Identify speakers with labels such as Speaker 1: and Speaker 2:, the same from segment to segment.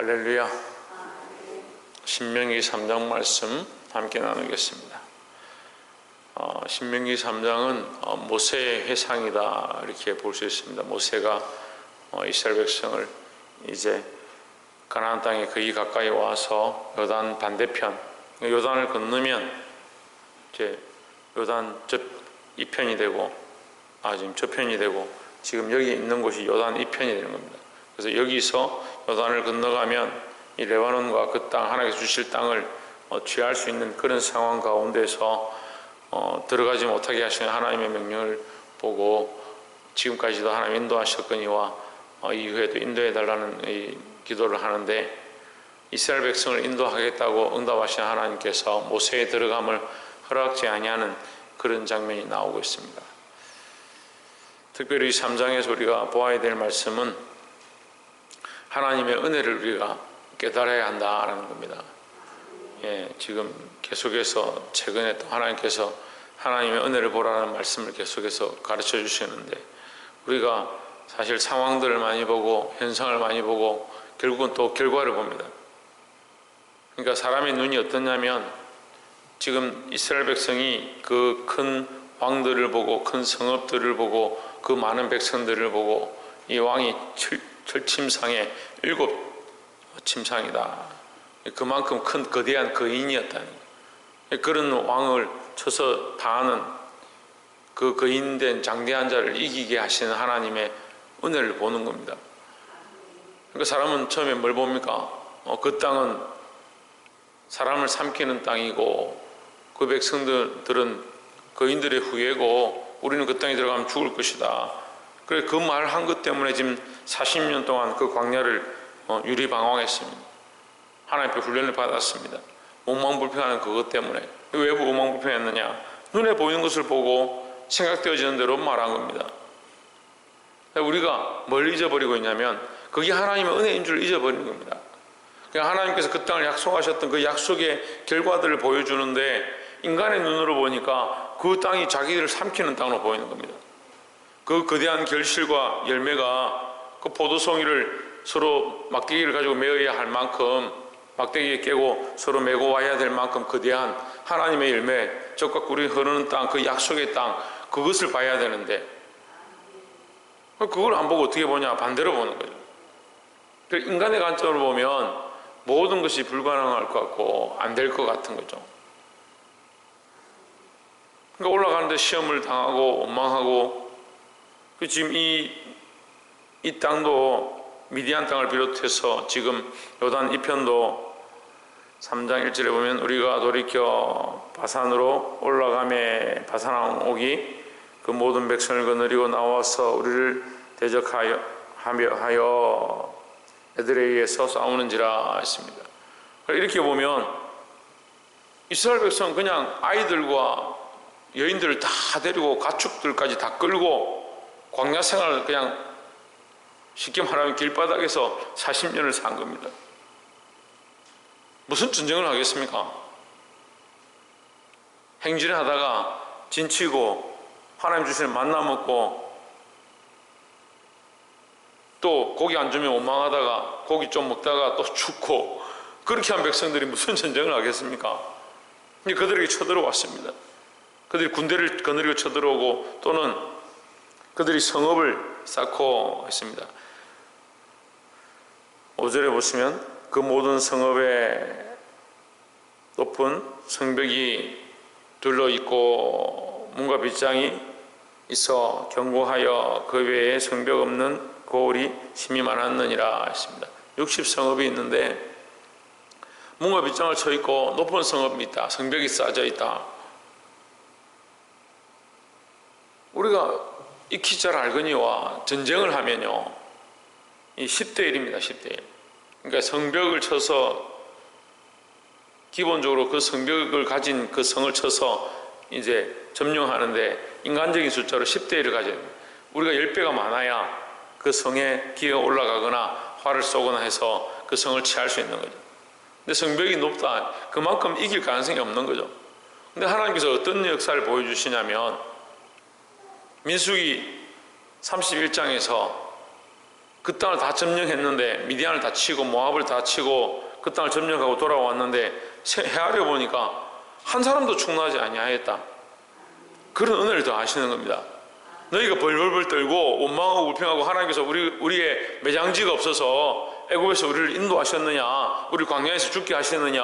Speaker 1: 할렐루야. 신명기 3장 말씀 함께 나누겠습니다. 신명기 3장은 모세의 회상이다 이렇게 볼 수 있습니다. 모세가 이스라엘 백성을 이제 가나안 땅에 거의 가까이 와서 요단 반대편, 요단을 건너면 이제 요단 이편이 되고 지금 저편이 되고 지금 여기 있는 곳이 요단 이편이 되는 겁니다. 그래서 여기서 요단을 건너가면 이 레바논과 그 땅, 하나님께서 주실 땅을 취할 수 있는 그런 상황 가운데서 들어가지 못하게 하시는 하나님의 명령을 보고 지금까지도 하나님 인도하셨거니와 이후에도 인도해달라는 이 기도를 하는데, 이스라엘 백성을 인도하겠다고 응답하신 하나님께서 모세의 들어감을 허락지 아니하는 그런 장면이 나오고 있습니다. 특별히 3장에서 우리가 보아야 될 말씀은 하나님의 은혜를 우리가 깨달아야 한다라는 겁니다. 지금 계속해서 최근에 또 하나님께서 하나님의 은혜를 보라는 말씀을 계속해서 가르쳐 주시는데, 우리가 사실 상황들을 많이 보고 현상을 많이 보고 결국은 또 결과를 봅니다. 그러니까 사람의 눈이 어떠냐면, 지금 이스라엘 백성이 그 큰 왕들을 보고 큰 성읍들을 보고 그 많은 백성들을 보고 이 왕이 철침상의 7 침상이다. 그만큼 큰 거대한 거인이었다는 거예요. 그런 왕을 쳐서 당하는 그 거인된 장대한 자를 이기게 하시는 하나님의 은혜를 보는 겁니다. 그러니까 사람은 처음에 뭘 봅니까? 그 땅은 사람을 삼키는 땅이고 그 백성들은 거인들의 후예고 우리는 그 땅에 들어가면 죽을 것이다. 그래, 그 말 한 것 때문에 지금 40년 동안 그 광야를 유리방황했습니다. 하나님 앞에 훈련을 받았습니다. 오망불평하는 그것 때문에. 왜 오망불평했느냐? 눈에 보이는 것을 보고 생각되어지는 대로 말한 겁니다. 우리가 뭘 잊어버리고 있냐면 그게 하나님의 은혜인 줄 잊어버리는 겁니다. 하나님께서 그 땅을 약속하셨던 그 약속의 결과들을 보여주는데, 인간의 눈으로 보니까 그 땅이 자기들을 삼키는 땅으로 보이는 겁니다. 그 거대한 결실과 열매가 그 포도송이를 서로 막대기를 가지고 메어야 할 만큼, 막대기에 깨고 서로 메고 와야 될 만큼 거대한 하나님의 열매, 적과 꿀이 흐르는 땅, 그 약속의 땅, 그것을 봐야 되는데 그걸 안 보고 어떻게 보냐? 반대로 보는 거죠. 인간의 관점으로 보면 모든 것이 불가능할 것 같고 안 될 것 같은 거죠. 그러니까 올라가는데 시험을 당하고 원망하고, 지금 이 땅도 미디안 땅을 비롯해서 지금 요단 이편도 3장 1절에 보면 우리가 돌이켜 바산으로 올라가매 바산왕 옥이 그 모든 백성을 거느리고 나와서 우리를 대적하여 애들에 의해서 싸우는지라 했습니다. 이렇게 보면 이스라엘 백성은 그냥 아이들과 여인들을 다 데리고 가축들까지 다 끌고 광야 생활을 그냥 쉽게 말하면 길바닥에서 40년을 산 겁니다. 무슨 전쟁을 하겠습니까? 행진을 하다가 진치고 하나님 주시는 만나 먹고 또 고기 안 주면 원망하다가 고기 좀 먹다가 또 죽고, 그렇게 한 백성들이 무슨 전쟁을 하겠습니까? 그들에게 쳐들어왔습니다. 그들이 군대를 거느리고 쳐들어오고 또는 그들이 성읍을 쌓고 했습니다. 5절에 보시면 그 모든 성읍에 높은 성벽이 둘러있고 문과 빗장이 있어 견고하여 그 외에 성벽 없는 고을이 심히 많았느니라 했습니다. 60성읍이 있는데 문과 빗장을 쳐 있고 높은 성읍이 있다. 성벽이 쌓여져 있다. 우리가 익히 잘 알거니와 전쟁을 하면요, 이 10대 1입니다. 10대 1. 그러니까 성벽을 쳐서 기본적으로 그 성벽을 가진 그 성을 쳐서 이제 점령하는데 인간적인 숫자로 10대 1을 가져야 됩니다. 우리가 10배가 많아야 그 성에 기어가 올라가거나 활을 쏘거나 해서 그 성을 취할 수 있는 거죠. 근데 성벽이 높다. 그만큼 이길 가능성이 없는 거죠. 근데 하나님께서 어떤 역사를 보여주시냐면 민수기 31장에서 그 땅을 다 점령했는데 미디안을 다 치고 모압을 다 치고 그 땅을 점령하고 돌아왔는데 헤아려 보니까 한 사람도 충나지 아니하였다. 그런 은혜를 더하시는 겁니다. 너희가 벌벌벌 떨고 원망하고 불평하고 하나님께서 우리의 매장지가 없어서 애굽에서 우리를 인도하셨느냐, 우리 광야에서 죽게 하셨느냐,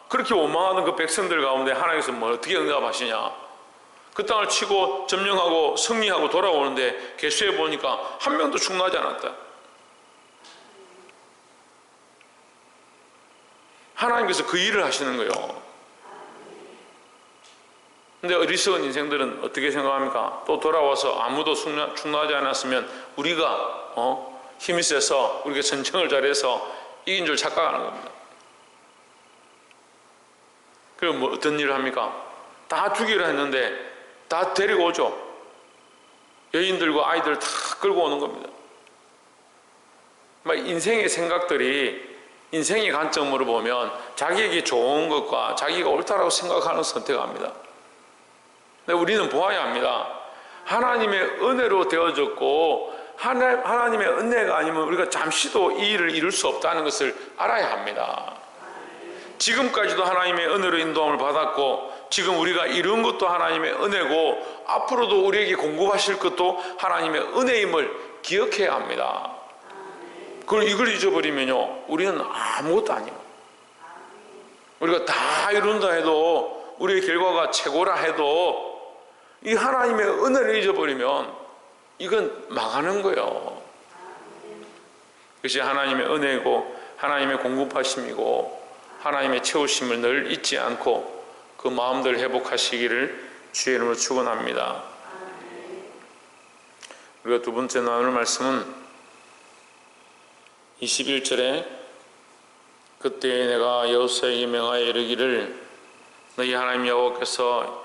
Speaker 1: 그렇게 원망하는 그 백성들 가운데 하나님께서 뭐 어떻게 응답하시냐. 그 땅을 치고 점령하고 승리하고 돌아오는데 계수해 보니까 한 명도 충나지 않았다. 하나님께서 그 일을 하시는 거예요. 근데 어리석은 인생들은 어떻게 생각합니까? 또 돌아와서 아무도 충나지 않았으면 우리가 힘이 세서 우리가 전쟁을 잘해서 이긴 줄 착각하는 겁니다. 그리고 뭐 어떤 일을 합니까? 다 죽이려 했는데 다 데리고 오죠. 여인들과 아이들 다 끌고 오는 겁니다. 막 인생의 생각들이 인생의 관점으로 보면 자기에게 좋은 것과 자기가 옳다라고 생각하는 선택합니다. 근데 우리는 보아야 합니다. 하나님의 은혜로 되어졌고 하나님의 은혜가 아니면 우리가 잠시도 이 일을 이룰 수 없다는 것을 알아야 합니다. 지금까지도 하나님의 은혜로 인도함을 받았고 지금 우리가 이룬 것도 하나님의 은혜고 앞으로도 우리에게 공급하실 것도 하나님의 은혜임을 기억해야 합니다. 이걸 잊어버리면요 우리는 아무것도 아니에요. 우리가 다 이룬다 해도 우리의 결과가 최고라 해도 이 하나님의 은혜를 잊어버리면 이건 망하는 거예요. 그것이 하나님의 은혜고 하나님의 공급하심이고 하나님의 채우심을 늘 잊지 않고 그 마음들 회복하시기를 주의 이름으로 축원합니다. 우리가 두 번째 나눌 말씀은 21절에 그때 내가 여호수아에게 명하여 이르기를 너희 하나님 여호와께서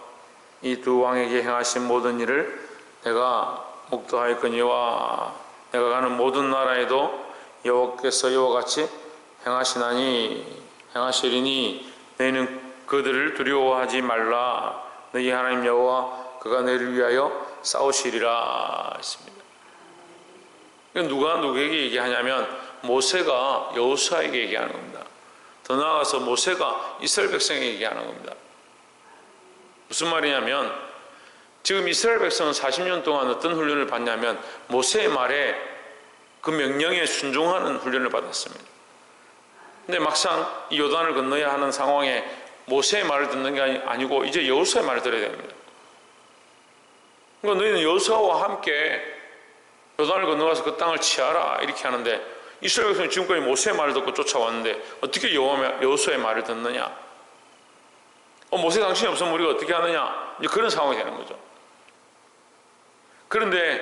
Speaker 1: 이 두 왕에게 행하신 모든 일을 내가 목도하였거니와 내가 가는 모든 나라에도 여호와께서 이와 같이 행하시리니 너희는 그들을 두려워하지 말라. 너희 하나님 여호와 그가 너희를 위하여 싸우시리라 했습니다. 이건 누가 누구에게 얘기하냐면 모세가 여호수아에게 얘기하는 겁니다. 더 나아가서 모세가 이스라엘 백성에게 얘기하는 겁니다. 무슨 말이냐면 지금 이스라엘 백성은 40년 동안 어떤 훈련을 받냐면 모세의 말에 그 명령에 순종하는 훈련을 받았습니다. 근데 막상 이 요단을 건너야 하는 상황에 모세의 말을 듣는 게 아니고 이제 여호수아의 말을 들어야 됩니다. 그러니까 너희는 여호수아와 함께 요단을 건너가서 그 땅을 취하라 이렇게 하는데 이스라엘 백성이 지금까지 모세의 말을 듣고 쫓아왔는데 어떻게 여호수아의 말을 듣느냐? 모세 당신이 없으면 우리가 어떻게 하느냐? 이제 그런 상황이 되는 거죠. 그런데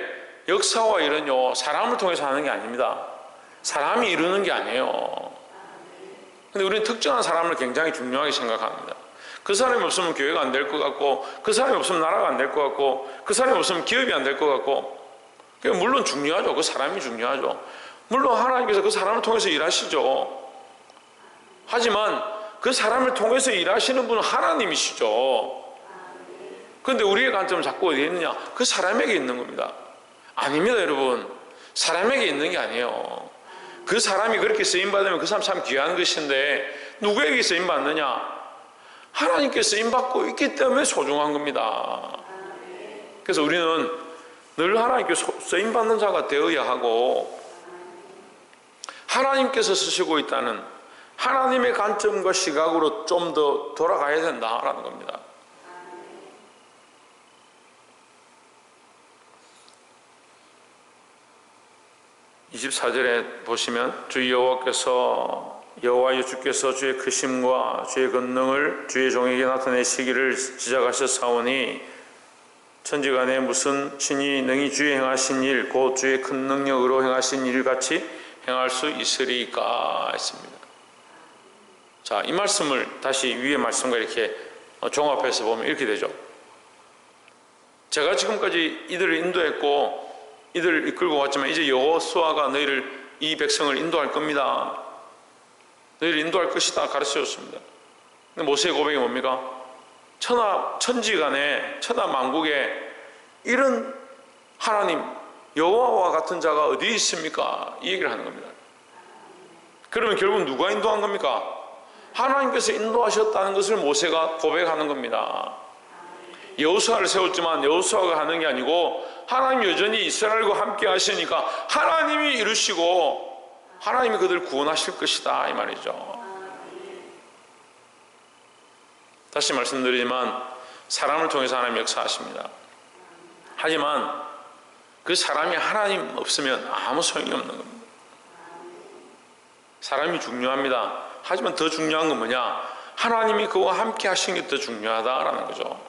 Speaker 1: 역사와 일은요 사람을 통해서 하는 게 아닙니다. 사람이 이루는 게 아니에요. 근데 우리는 특정한 사람을 굉장히 중요하게 생각합니다. 그 사람이 없으면 교회가 안 될 것 같고 그 사람이 없으면 나라가 안 될 것 같고 그 사람이 없으면 기업이 안 될 것 같고 물론 중요하죠. 그 사람이 중요하죠. 물론 하나님께서 그 사람을 통해서 일하시죠. 하지만 그 사람을 통해서 일하시는 분은 하나님이시죠. 그런데 우리의 관점은 자꾸 어디에 있느냐? 그 사람에게 있는 겁니다. 아닙니다 여러분. 사람에게 있는 게 아니에요. 그 사람이 그렇게 쓰임받으면 그 사람 참 귀한 것인데 누구에게 쓰임받느냐? 하나님께 쓰임받고 있기 때문에 소중한 겁니다. 그래서 우리는 늘 하나님께 쓰임받는 자가 되어야 하고 하나님께서 쓰시고 있다는 하나님의 관점과 시각으로 좀 더 돌아가야 된다라는 겁니다. (24절에) 보시면 주 여호와여 주께서 주의 크심과 주의 권능을 주의 종에게 나타내시기를 지적하셨사오니 천지간에 무슨 친히 능히 주의 행하신 일 곧 주의 큰 능력으로 행하신 일 같이 행할 수 있으리까 했습니다. 자, 이 말씀을 다시 위의 말씀과 이렇게 종합해서 보면 이렇게 되죠. 제가 지금까지 이들을 인도했고 이들을 이끌고 왔지만 이제 여호수아가 너희를 이 백성을 인도할 겁니다. 너희를 인도할 것이다 가르쳐줬습니다. 근데 모세의 고백이 뭡니까? 천지간에 천하만국에 이런 하나님 여호와와 같은 자가 어디 있습니까? 이 얘기를 하는 겁니다. 그러면 결국 누가 인도한 겁니까? 하나님께서 인도하셨다는 것을 모세가 고백하는 겁니다. 여호수아를 세웠지만 여호수아가 하는 게 아니고 하나님 여전히 이스라엘과 함께 하시니까 하나님이 이루시고 하나님이 그들을 구원하실 것이다 이 말이죠. 다시 말씀드리지만 사람을 통해서 하나님 역사하십니다. 하지만 그 사람이 하나님 없으면 아무 소용이 없는 겁니다. 사람이 중요합니다. 하지만 더 중요한 건 뭐냐? 하나님이 그와 함께 하시는 게 더 중요하다라는 거죠.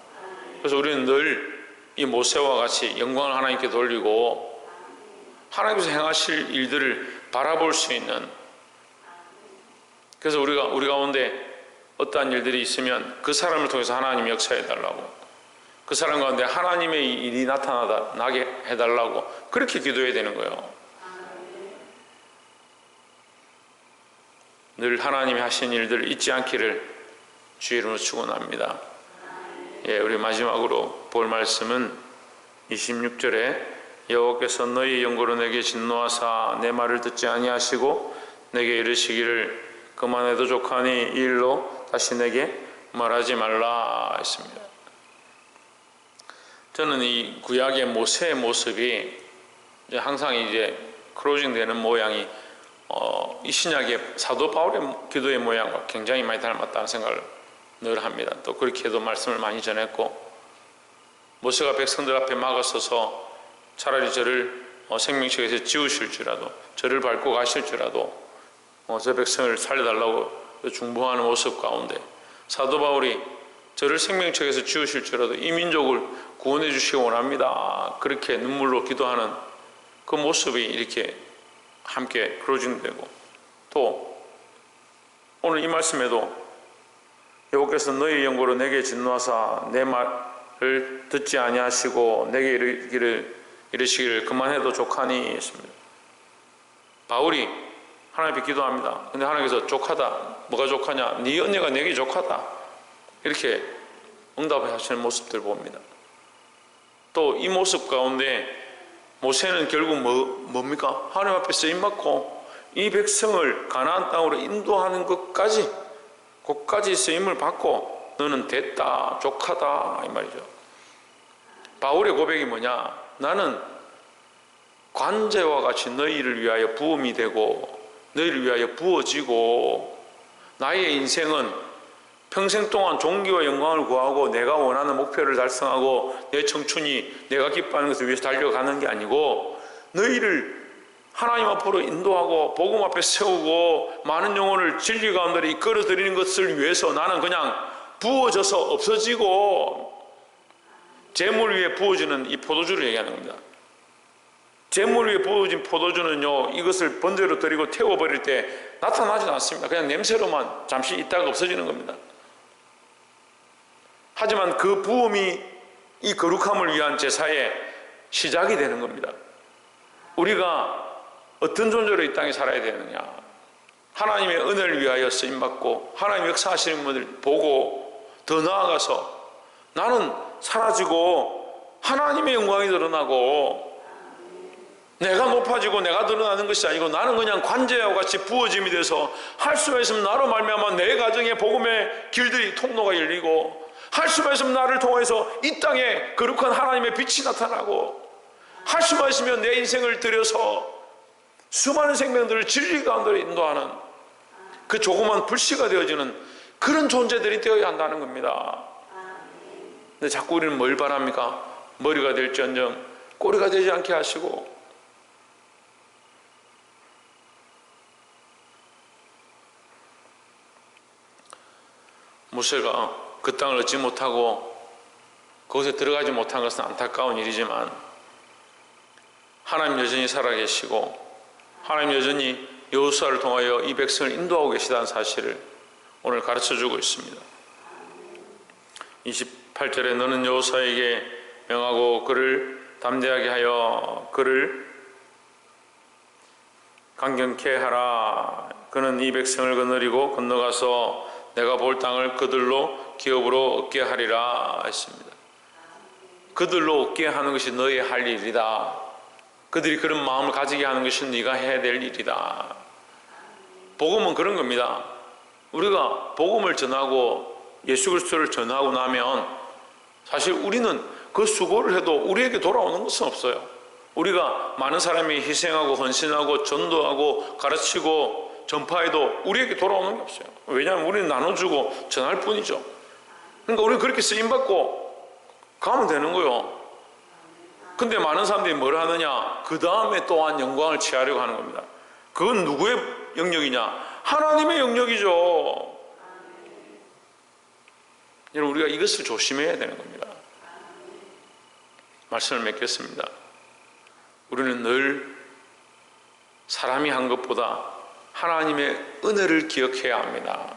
Speaker 1: 그래서 우리는 늘 이 모세와 같이 영광을 하나님께 돌리고 하나님께서 행하실 일들을 바라볼 수 있는, 그래서 우리 가운데 어떠한 일들이 있으면 그 사람을 통해서 하나님이 역사해 달라고, 그 사람 가운데 하나님의 일이 나게 해달라고 그렇게 기도해야 되는 거예요. 늘 하나님이 하신 일들을 잊지 않기를 주의 이름으로 축원합니다. 우리 마지막으로 볼 말씀은 26절에 여호와께서 너희 영고로 내게 진노하사 내 말을 듣지 아니하시고 내게 이르시기를 그만해도 족하니 이 일로 다시 내게 말하지 말라 했습니다. 저는 이 구약의 모세의 모습이 항상 이제 크로징 되는 모양이 이 신약의 사도 바울의 기도의 모양과 굉장히 많이 닮았다는 생각을 늘 합니다. 또 그렇게도 말씀을 많이 전했고, 모세가 백성들 앞에 막아서서 차라리 저를 생명책에서 지우실지라도, 저를 밟고 가실지라도 저 백성을 살려달라고 중보하는 모습 가운데 사도 바울이 저를 생명책에서 지우실지라도 이 민족을 구원해 주시기 원합니다, 그렇게 눈물로 기도하는 그 모습이 이렇게 함께 크로징되고, 또 오늘 이 말씀에도 여호와께서 너희 영고로 내게 진노하사 내 말을 듣지 아니하시고 내게 이르시기를 그만해도 족하니 했습니다. 바울이 하나님 앞에 기도합니다. 근데 하나님께서 족하다, 뭐가 족하냐, 네 은혜가 내게 족하다, 이렇게 응답을 하시는 모습들 봅니다. 또 이 모습 가운데 모세는 결국 뭡니까? 하나님 앞에 쓰임받고 이 백성을 가나안 땅으로 인도하는 것까지 쓰임을 받고 너는 됐다, 족하다 이 말이죠. 바울의 고백이 뭐냐? 나는 관제와 같이 너희를 위하여 부음이 되고 너희를 위하여 부어지고, 나의 인생은 평생 동안 존귀와 영광을 구하고 내가 원하는 목표를 달성하고 내 청춘이 내가 기뻐하는 것을 위해서 달려가는 게 아니고 너희를 하나님 앞으로 인도하고 복음 앞에 세우고 많은 영혼을 진리 가운데 이끌어 드리는 것을 위해서 나는 그냥 부어져서 없어지고, 재물 위에 부어지는 이 포도주를 얘기하는 겁니다. 재물 위에 부어진 포도주는요, 이것을 번제로 드리고 태워버릴 때 나타나지 않습니다. 그냥 냄새로만 잠시 있다가 없어지는 겁니다. 하지만 그 부음이 이 거룩함을 위한 제사의 시작이 되는 겁니다. 우리가 어떤 존재로 이 땅에 살아야 되느냐, 하나님의 은혜를 위하여 쓰임받고 하나님 역사하시는 분을 보고 더 나아가서 나는 사라지고 하나님의 영광이 드러나고 내가 높아지고 내가 드러나는 것이 아니고 나는 그냥 관제와 같이 부어짐이 돼서 할 수만 있으면 나로 말미암아 내 가정에 복음의 길들이 통로가 열리고, 할 수만 있으면 나를 통해서 이 땅에 거룩한 하나님의 빛이 나타나고, 할 수만 있으면 내 인생을 들여서 수많은 생명들을 진리 가운데로 인도하는 그 조그만 불씨가 되어지는 그런 존재들이 되어야 한다는 겁니다. 근데 자꾸 우리는 뭘 바랍니까? 머리가 될지언정 꼬리가 되지 않게 하시고, 모세가 그 땅을 얻지 못하고 그곳에 들어가지 못한 것은 안타까운 일이지만 하나님 여전히 살아계시고 하나님 여전히 여호수아를 통하여 이 백성을 인도하고 계시다는 사실을 오늘 가르쳐주고 있습니다. 28절에 너는 여호수아에게 명하고 그를 담대하게 하여 그를 강경케 하라. 그는 이 백성을 거느리고 건너가서 내가 볼 땅을 그들로 기업으로 얻게 하리라 했습니다. 그들로 얻게 하는 것이 너의 할 일이다. 그들이 그런 마음을 가지게 하는 것이 네가 해야 될 일이다. 복음은 그런 겁니다. 우리가 복음을 전하고 예수 그리스도를 전하고 나면 사실 우리는 그 수고를 해도 우리에게 돌아오는 것은 없어요. 우리가 많은 사람이 희생하고 헌신하고 전도하고 가르치고 전파해도 우리에게 돌아오는 게 없어요. 왜냐하면 우리는 나눠주고 전할 뿐이죠. 그러니까 우리는 그렇게 쓰임받고 가면 되는 거예요. 근데 많은 사람들이 뭘 하느냐? 그 다음에 또한 영광을 취하려고 하는 겁니다. 그건 누구의 영역이냐? 하나님의 영역이죠. 여러분, 우리가 이것을 조심해야 되는 겁니다. 말씀을 맺겠습니다. 우리는 늘 사람이 한 것보다 하나님의 은혜를 기억해야 합니다.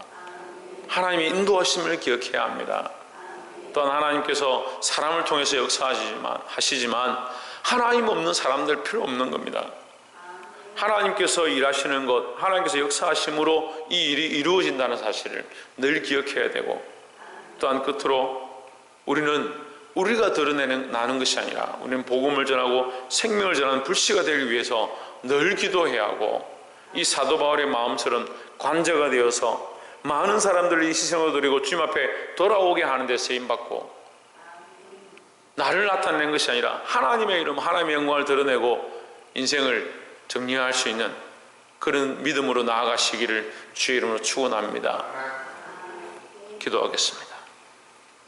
Speaker 1: 하나님의 인도하심을 기억해야 합니다. 또한 하나님께서 사람을 통해서 역사하시지만 하나님 없는 사람들 필요 없는 겁니다. 하나님께서 일하시는 것, 하나님께서 역사하심으로 이 일이 이루어진다는 사실을 늘 기억해야 되고, 또한 끝으로 우리는 우리가 드러내는 것이 아니라 우리는 복음을 전하고 생명을 전하는 불씨가 되기 위해서 늘 기도해야 하고, 이 사도 바울의 마음처럼 관자가 되어서 많은 사람들을 이 희생을 드리고 주님 앞에 돌아오게 하는 데 쓰임받고, 나를 나타내는 것이 아니라 하나님의 이름, 하나님의 영광을 드러내고 인생을 정리할 수 있는 그런 믿음으로 나아가시기를 주의 이름으로 축원합니다. 기도하겠습니다.